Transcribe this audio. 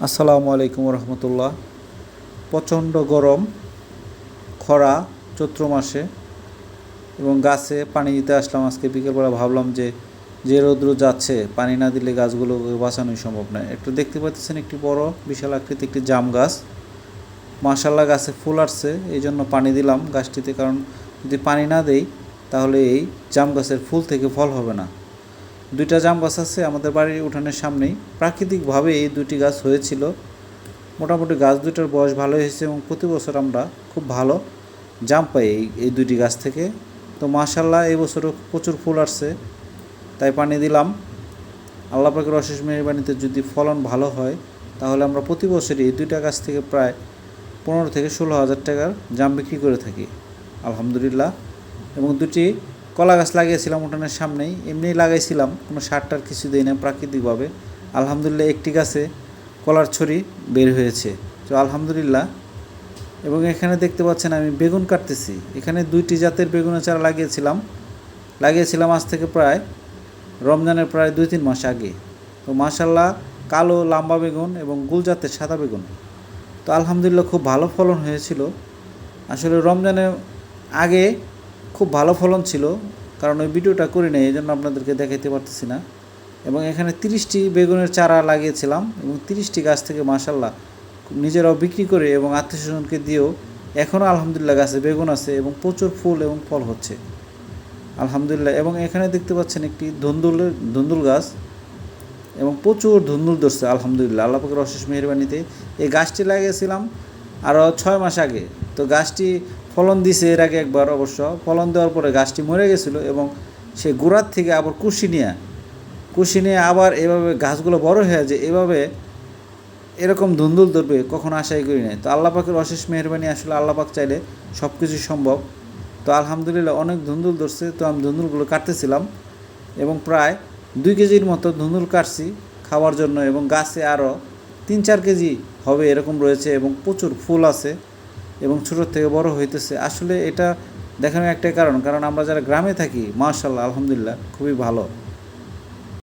আসসালামু আলাইকুম রহমতুল্লাহ। প্রচণ্ড গরম, খরা চৈত্র মাসে, এবং গাছে পানি দিতে আসলাম আজকে বিকেলবেলা। ভাবলাম যে যে রৌদ্র যাচ্ছে, পানি না দিলে গাছগুলোকে বাঁচানোই সম্ভব নয়। একটু দেখতে পাচ্ছেন একটি বড় বিশাল আকৃতি একটি জাম গাছ। মাশাল্লাহ গাছে ফুল আসছে, এই জন্য পানি দিলাম গাছটিতে। কারণ যদি পানি না দেই তাহলে এই জাম গাছের ফুল থেকে ফল হবে না। দুইটা জাম গাছ আছে আমাদের বাড়ির উঠানের সামনেই, প্রাকৃতিকভাবে এই দুটি গাছ হয়েছিল। মোটামুটি গাছ দুটার বয়স ভালো হয়েছে এবং প্রতি বছর আমরা খুব ভালো জাম পাই এই দুইটি গাছ থেকে। তো মাশাল্লাহ এই বছরও প্রচুর ফুল আসছে, তাই পানি দিলাম। আল্লাহ পাকের অশেষ মেহেরবানিতে যদি ফলন ভালো হয় তাহলে আমরা প্রতি বছরই এই দুইটা গাছ থেকে প্রায় 15 থেকে 16 হাজার টাকার জাম বিক্রি করে থাকি আলহামদুলিল্লাহ। এবং দুটি কলা গাছ লাগিয়েছিলাম উঠানের সামনেই, এমনিই লাগাইছিলাম, কোনো সার টার কিছু দিই না, প্রাকৃতিকভাবে। আলহামদুলিল্লাহ একটি গাছে কলার ছড়ি বের হয়েছে, তো আলহামদুলিল্লাহ। এবং এখানে দেখতে পাচ্ছেন আমি বেগুন কাটতেছি। এখানে দুইটি জাতের বেগুনের চারা লাগিয়েছিলাম আজ থেকে প্রায় রমজানের প্রায় 2-3 মাস আগে। তো মাশাল্লাহ কালো লাম্বা বেগুন এবং গুল জাতের সাদা বেগুন, তো আলহামদুলিল্লাহ খুব ভালো ফলন হয়েছিল। আসলে রমজানের আগে খুব ভালো ফলন ছিল, কারণ ওই ভিডিওটা করি নাই, এই জন্য আপনাদেরকে দেখাইতে পারতেছি না। এবং এখানে 30টি বেগুনের চারা লাগিয়েছিলাম এবং 30টি গাছ থেকে মাশাল্লাহ নিজেরাও বিক্রি করে এবং আত্মীয়স্বজনকে দিয়েও এখনও আলহামদুলিল্লাহ গাছে বেগুন আছে এবং প্রচুর ফুল এবং ফল হচ্ছে আলহামদুলিল্লাহ। এবং এখানে দেখতে পাচ্ছেন একটি ধুন্দুল গাছ, এবং প্রচুর ধুন্দুল ধরছে আলহামদুলিল্লাহ আল্লাহ পাকের অশেষ মেহেরবানিতে। এই গাছটি লাগিয়েছিলাম আরও 6 মাস আগে। তো গাছটি ফলন দিছে এর আগে একবার, অবশ্য ফলন দেওয়ার পরে গাছটি মরে গেছিলো এবং সে গোড়ার থেকে আবার কুশি নিয়ে আবার এভাবে গাছগুলো বড় হয়ে যায়, এভাবে এরকম ধুন্দুল ধরবে কখনো আশাই করি নাই। তো আল্লাহ পাকের অশেষ মেহেরবানি, আসলে আল্লাহ পাক চাইলে সব কিছুই সম্ভব। তো আলহামদুলিল্লাহ অনেক ধুন্দুল ধরছে, তো আমি ধুন্দুলগুলো কাটতেছিলাম এবং প্রায় 2 কেজির মতো ধুন্দুল কাটছি খাওয়ার জন্য। এবং গাছে আরও 3-4 কেজি হবে এরকম রয়েছে এবং প্রচুর ফুল আছে এবং ছোটোর থেকে বড় হইতেছে। আসলে এটা দেখানোর একটাই কারণ আমরা যারা গ্রামে থাকি মাশাআল্লাহ আলহামদুলিল্লাহ খুবই ভালো।